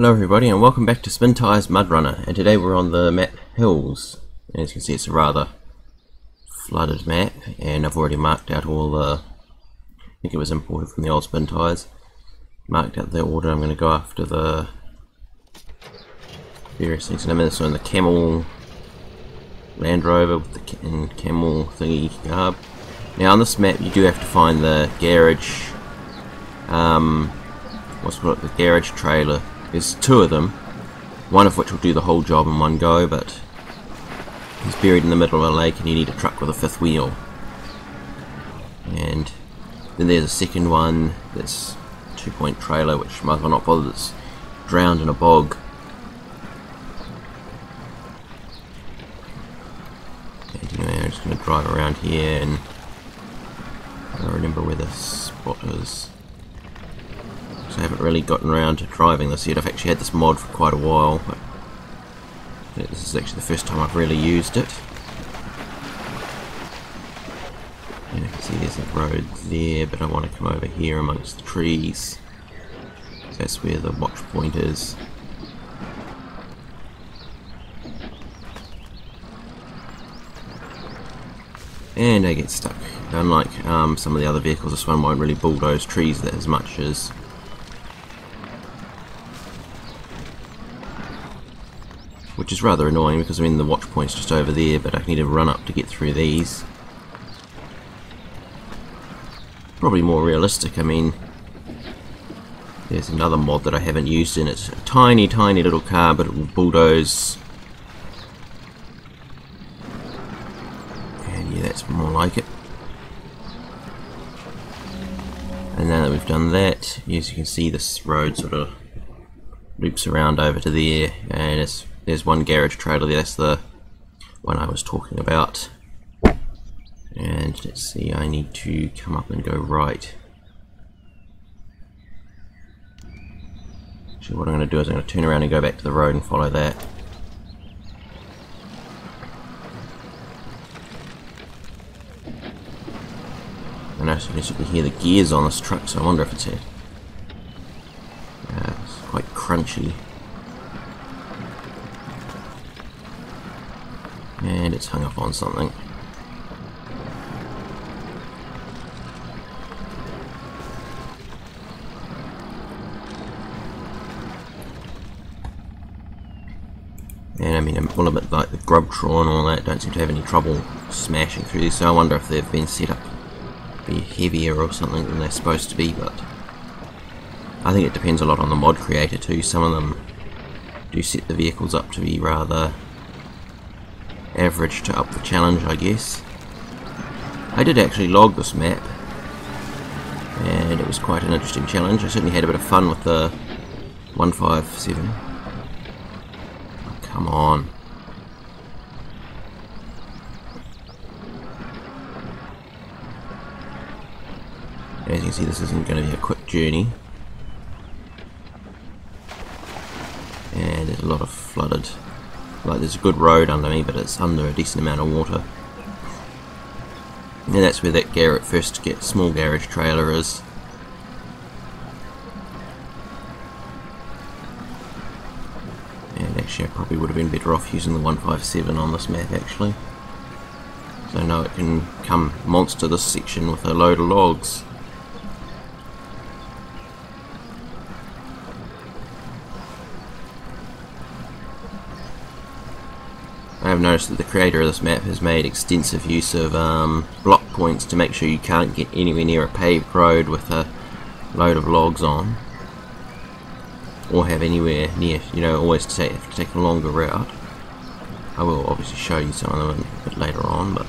Hello everybody and welcome back to Spintires Mudrunner, and today we're on the map Hills. And as you can see, it's a rather flooded map, and I've already marked out all the, I think it was imported from the old Spintires, marked out the order I'm going to go after the various things. And I'm in the Camel Land Rover with the Camel thingy garb. Now on this map you do have to find the garage, the garage trailer. There's two of them, one of which will do the whole job in one go, but he's buried in the middle of a lake and you need a truck with a fifth wheel. And then there's a second one that's a 2-point trailer, which might as well not bother, that's drowned in a bog. And anyway, I'm just going to drive around here and I don't remember where the spot is. So I haven't really gotten around to driving this yet. I've actually had this mod for quite a while, but this is actually the first time I've really used it. And you can see there's a road there, but I want to come over here amongst the trees. So that's where the watch point is. And I get stuck. Unlike some of the other vehicles, this one won't really bulldoze trees as much as which is rather annoying because I mean the watch point's just over there, but I need to run up to get through these. Probably more realistic. I mean, there's another mod that I haven't used in it. A tiny little car, but it will bulldoze. And yeah, that's more like it. And now that we've done that, as you can see, this road sort of loops around over to there, and there's one garage trailer there. That's the one I was talking about. And let's see, I need to come up and go right. Actually, what I'm going to do is I'm going to turn around and go back to the road and follow that. And as you can hear the gears on this truck, so I wonder if it's it's quite crunchy. And it's hung up on something. And I mean, a little bit like the grub trawl and all that don't seem to have any trouble smashing through this, so I wonder if they've been set up to be heavier or something than they're supposed to be, but I think it depends a lot on the mod creator too. Some of them do set the vehicles up to be rather average to up the challenge, I guess. I did actually log this map, and it was quite an interesting challenge. I certainly had a bit of fun with the 157. Oh, come on. As you can see, this isn't going to be a quick journey. And there's a lot of flooded. Like, there's a good road under me, but it's under a decent amount of water. And that's where that small garage trailer is. And actually I probably would have been better off using the 157 on this map actually. So I know it can come monster this section with a load of logs. I have noticed that the creator of this map has made extensive use of block points to make sure you can't get anywhere near a paved road with a load of logs on, or have anywhere near, always have to take a longer route. I will obviously show you some of them a bit later on, but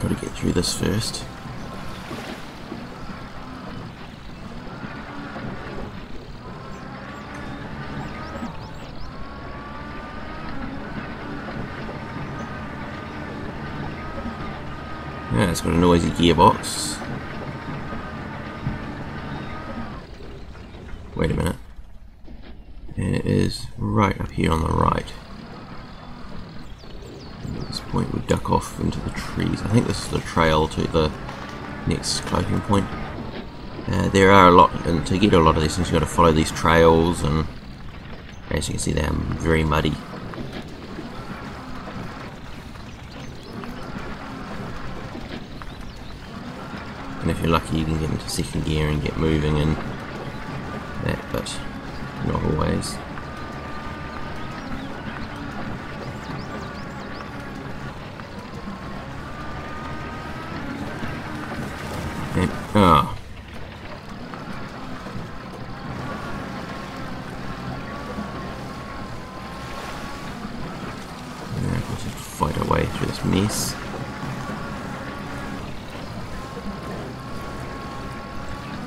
got to get through this first. Yeah, it's got a noisy gearbox. Wait a minute. And it is right up here on the right. And at this point we duck off into the trees. I think this is the trail to the next cloaking point. There are a lot, and to get a lot of these things, you've got to follow these trails, and as you can see, they're very muddy. And if you're lucky, you can get into second gear and get moving and that, but not always. And, oh. Fight our way through this mess.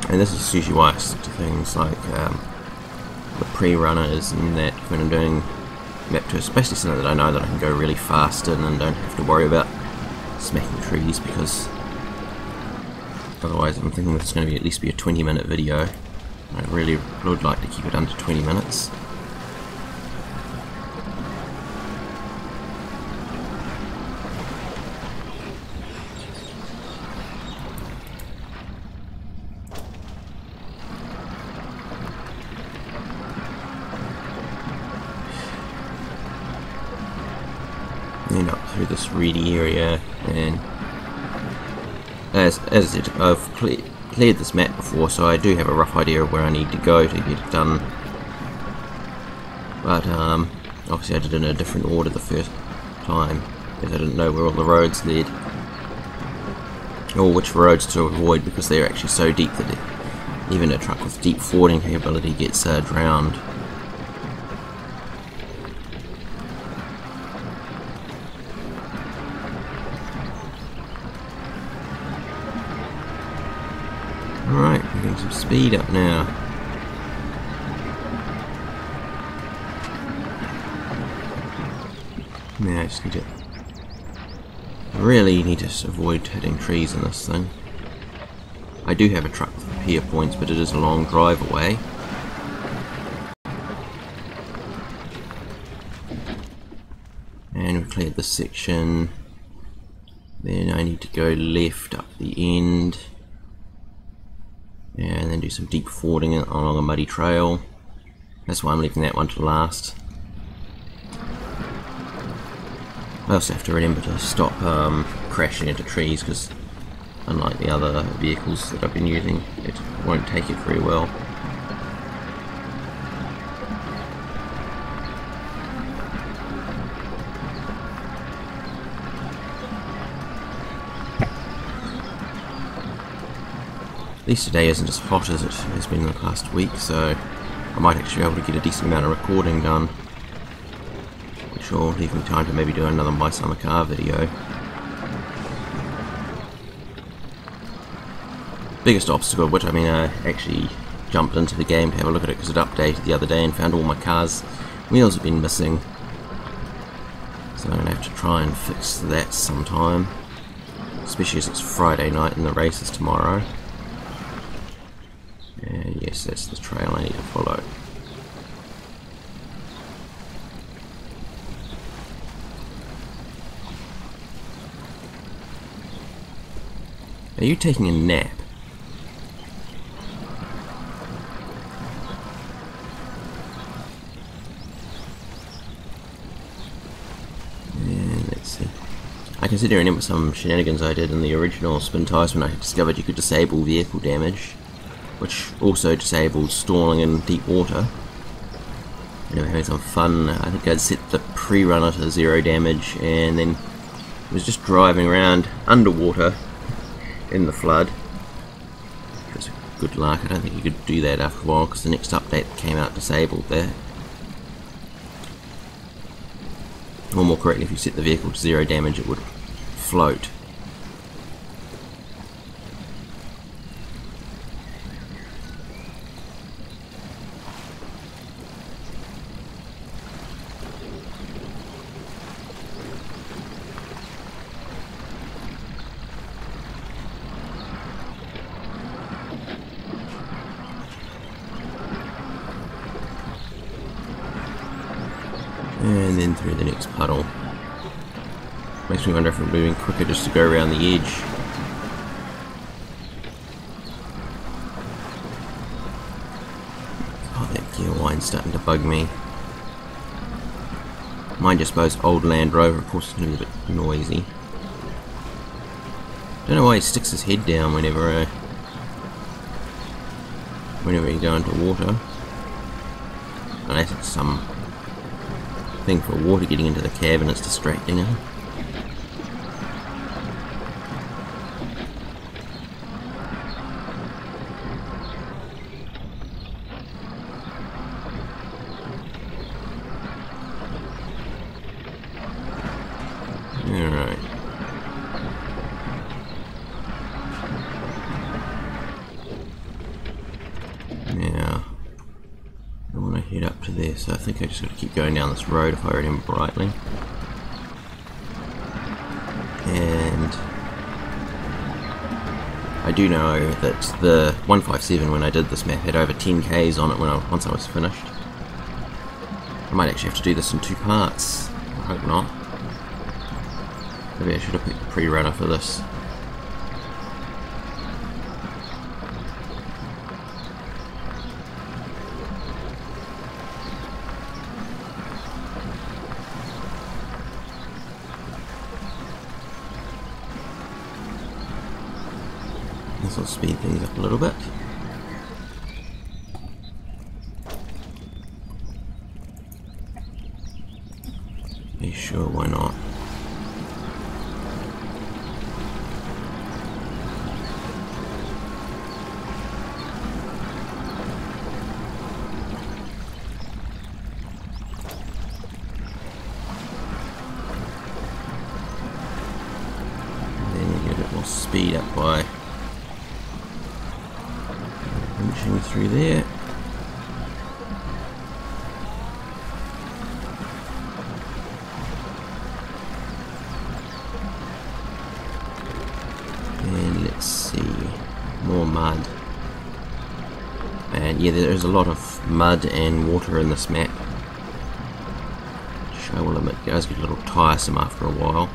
And this is usually why I stick to things like the pre-runners and that when I'm doing map tours, especially something that I know that I can go really fast in and don't have to worry about smacking trees, because otherwise I'm thinking it's going to be at least be a 20-minute video. I really would like to keep it under 20 minutes. End up through this reedy area, and as I said, I've cleared this map before, so I do have a rough idea of where I need to go to get it done. But obviously I did it in a different order the first time, because I didn't know where all the roads led, or which roads to avoid, because they're actually so deep that even a truck with deep fording capability gets drowned. Alright, we're getting some speed up now. Now I just need to really need to avoid hitting trees in this thing. I do have a truck with repair points, but it is a long drive away. And we've cleared this section. Then I need to go left up the end. And then do some deep fording along a muddy trail. That's why I'm leaving that one to last. I also have to remember to stop crashing into trees, because unlike the other vehicles that I've been using, it won't take it very well. At least today isn't as hot as it has been in the past week, so I might actually be able to get a decent amount of recording done, which will leave me time to maybe do another My Summer Car video. Biggest obstacle, which I actually jumped into the game to have a look at it because it updated the other day and found all my car's wheels have been missing, so I'm going to have to try and fix that sometime, especially as it's Friday night and the race is tomorrow. And yes, that's the trail I need to follow. Are you taking a nap? And let's see. I consider remember some shenanigans I did in the original Spintires when I discovered you could disable vehicle damage, which also disabled stalling in deep water. And I was having some fun. I think I'd set the pre-runner to 0 damage, and then was just driving around underwater in the flood. It was good luck. I don't think you could do that after a while, because the next update came out disabled that. Or more correctly, if you set the vehicle to 0 damage, it would float. And then through the next puddle. Makes me wonder if we're moving quicker just to go around the edge. gear wine's starting to bug me. Mind you, I suppose old Land Rover, of course, is going to be a bit noisy. Don't know why he sticks his head down whenever you go into water. Unless it's some thing for water getting into the cab and it's distracting him. Alright. Now, I want to head up to there, so I think I just got to keep going down this road if I remember rightly. And I do know that the 157, when I did this map, had over 10 Ks on it once I was finished. I might actually have to do this in 2 parts. I hope not. Maybe I should have picked the pre-runner for this. This will speed things up a little bit. Be sure, why not? Speed up by inching through there. And let's see, more mud. And yeah, there's a lot of mud and water in this map, which I will admit does get a little tiresome after a while.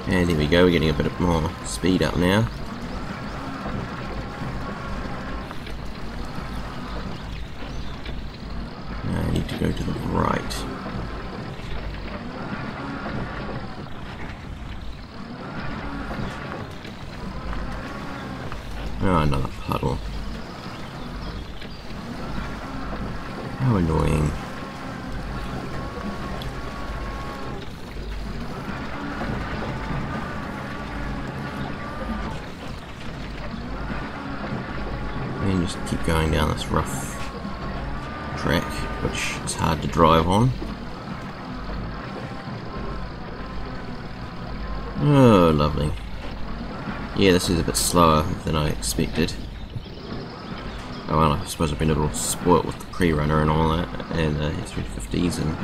And here we go, we're getting a bit more speed up now. Now I need to go to the right. Oh, another puddle. How annoying. And just keep going down this rough track, which is hard to drive on. Oh, lovely. Yeah, this is a bit slower than I expected. Oh well, I suppose I've been a little spoilt with the pre-runner and all that, and the 350s, and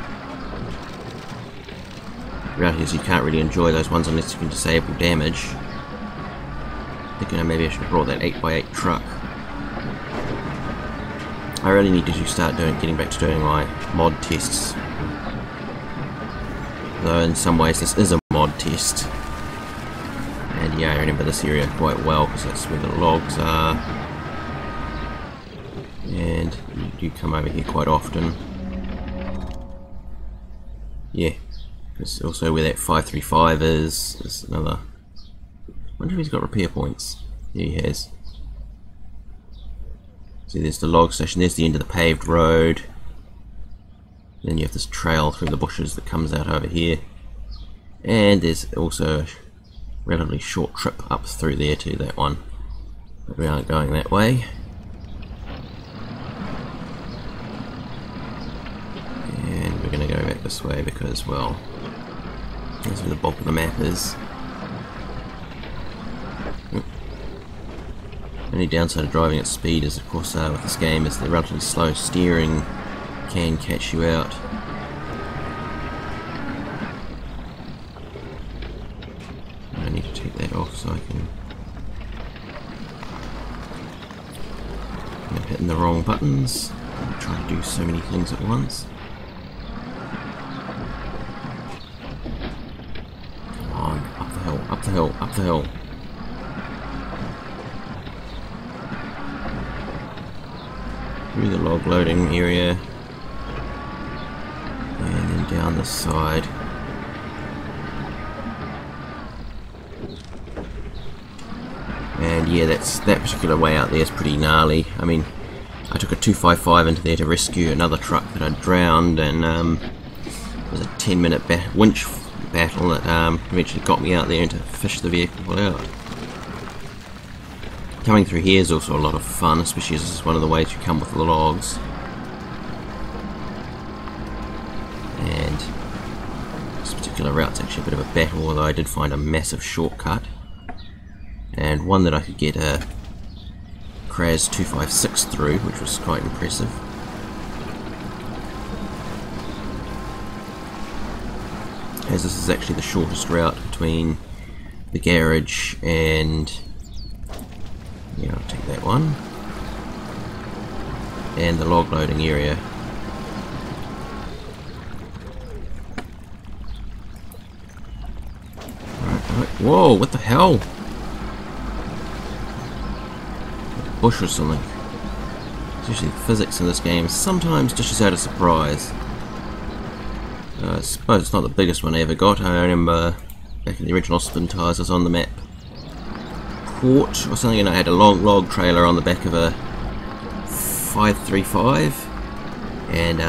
the reality is you can't really enjoy those ones unless you can disable damage. Thinking maybe I should have brought that 8x8 truck. I really need to start getting back to doing my mod tests. Though in some ways this is a mod test. And yeah, I remember this area quite well because that's where the logs are. And you do come over here quite often. Yeah, it's also where that 535 is. There's another. I wonder if he's got repair points. Yeah, he has. See, there's the log station, there's the end of the paved road. Then you have this trail through the bushes that comes out over here. And there's also a relatively short trip up through there to that one. But we aren't going that way. And we're going to go back this way because, well, that's where the bulk of the map is. The only downside of driving at speed is, of course, with this game, is the relatively slow steering can catch you out. I need to take that off so I can. I'm hitting the wrong buttons. I'm trying to do so many things at once. Up the hill, up the hill. Through the log loading area. And then down the side. And yeah, that particular way out there is pretty gnarly. I mean, I took a 255 into there to rescue another truck that had drowned, and it was a 10-minute winch battle that eventually got me out there and to fish the vehicle out. Coming through here is also a lot of fun, especially as this is one of the ways you come with the logs. And this particular route's actually a bit of a battle, although I did find a massive shortcut. And one that I could get a Kraz 256 through, which was quite impressive. As this is actually the shortest route between the garage and, yeah, I'll take that one, and the log loading area. Right. Whoa, what the hell? A bush or something. Especially the physics in this game sometimes dishes out a surprise. I suppose it's not the biggest one I ever got. I remember back in the original Spintires I was on the map Port or something, and I had a long log trailer on the back of a 535, and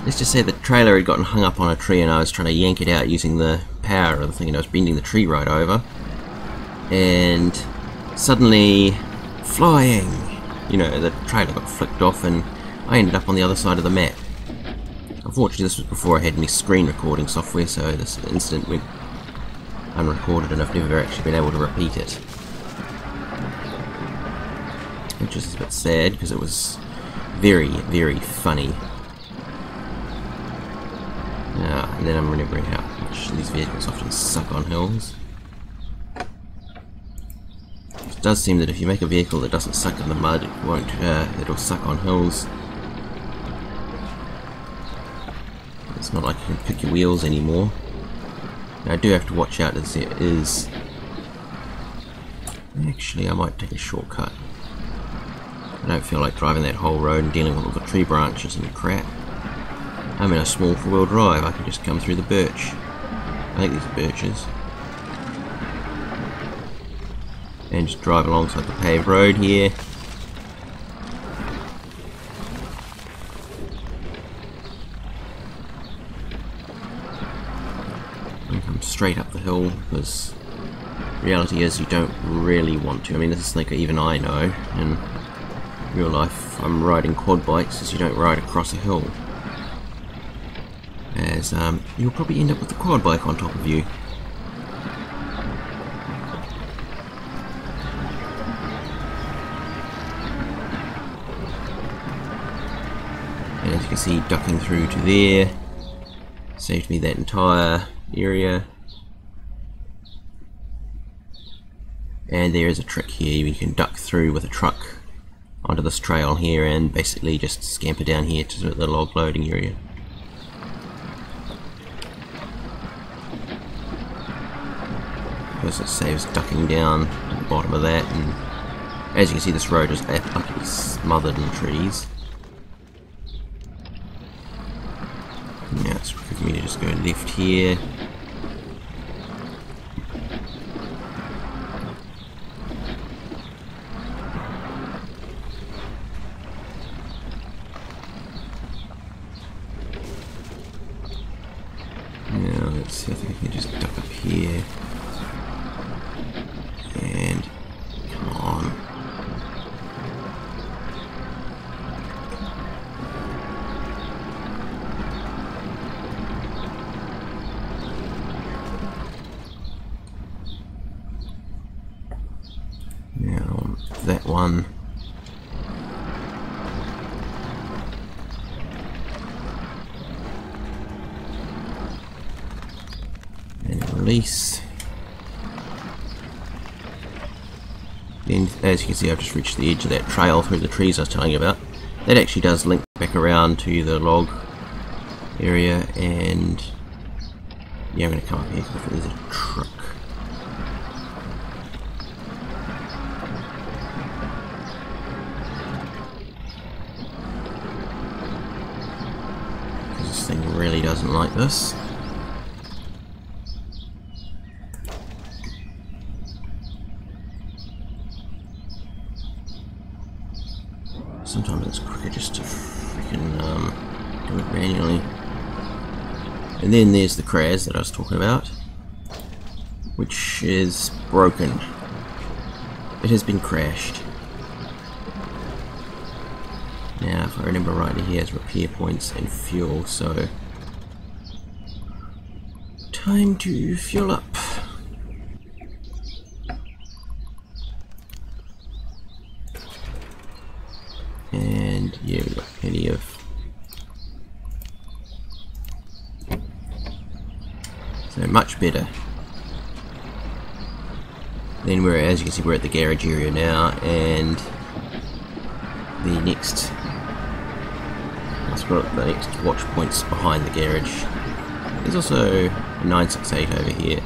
let's just say the trailer had gotten hung up on a tree and I was trying to yank it out using the power of the thing, and I was bending the tree right over, and suddenly, flying, you know, the trailer got flicked off and I ended up on the other side of the map. Unfortunately, this was before I had any screen recording software, so this incident went unrecorded and I've never actually been able to repeat it. Which is a bit sad, because it was very, very funny. And then I'm remembering how much these vehicles often suck on hills. It does seem that if you make a vehicle that doesn't suck in the mud, it won't, it'll suck on hills. It's not like you can pick your wheels anymore. Now, I do have to watch out as there is... Actually, I might take a shortcut. I don't feel like driving that whole road and dealing with all the tree branches and crap. I'm in a small four-wheel drive, I can just come through the birch. I think these are birches. And just drive alongside the paved road here. Straight up the hill, because reality is you don't really want to. I mean, this is like even I know in real life I'm riding quad bikes as you don't ride across a hill, as you'll probably end up with a quad bike on top of you. And as you can see, ducking through to there saved me that entire area. And there is a trick here, you can duck through with a truck onto this trail here and basically just scamper down here to the log loading area. Because it saves ducking down to the bottom of that, and as you can see this road is utterly smothered in trees. Now it's quick for me to just go left here. Now let's see, I think I can just duck up here. And come on. Now that one. Release. Then, as you can see, I've just reached the edge of that trail through the trees I was telling you about. That actually does link back around to the log area, and yeah, I'm going to come up here because there's a truck. this thing really doesn't like this. Sometimes it's quicker just to freaking do it manually. And then there's the crash that I was talking about, which is broken. It has been crashed. Now, if I remember rightly, he has repair points and fuel, so time to fuel up. And yeah, we've got plenty of so much better. Then we're, as you can see, we're at the garage area now, and the next, let's put the next watch points behind the garage. There's also a 968 over here,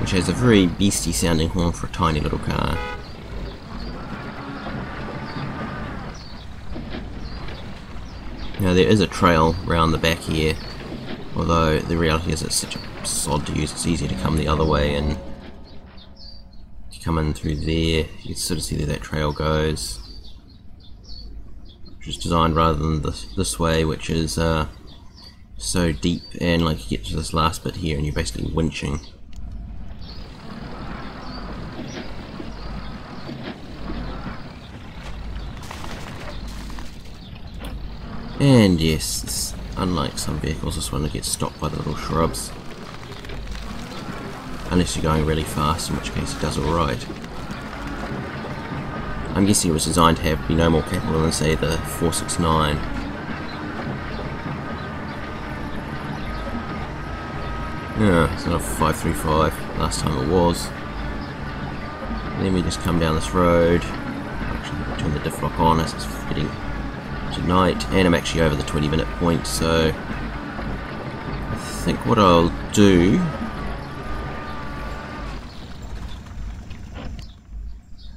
which has a very beastie sounding horn for a tiny little car. Now there is a trail round the back here, although the reality is it's such a sod to use, it's easier to come the other way, and if you come in through there, you can sort of see where that trail goes, which is designed rather than this way, which is so deep, and like you get to this last bit here and you're basically winching. And yes, unlike some vehicles, this one gets stopped by the little shrubs. Unless you're going really fast, in which case it does alright. I'm guessing it was designed to be no more capable than, say, the 469. Yeah, it's not a 535, last time it was. And then we just come down this road. Actually, turn the diff lock on as it's heading tonight, and I'm actually over the 20-minute point, so I think what I'll do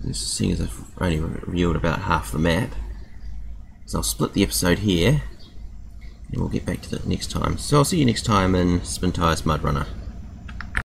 is, seeing as I've only revealed about half the map, is I'll split the episode here and we'll get back to that next time. So I'll see you next time in Spintires Mudrunner.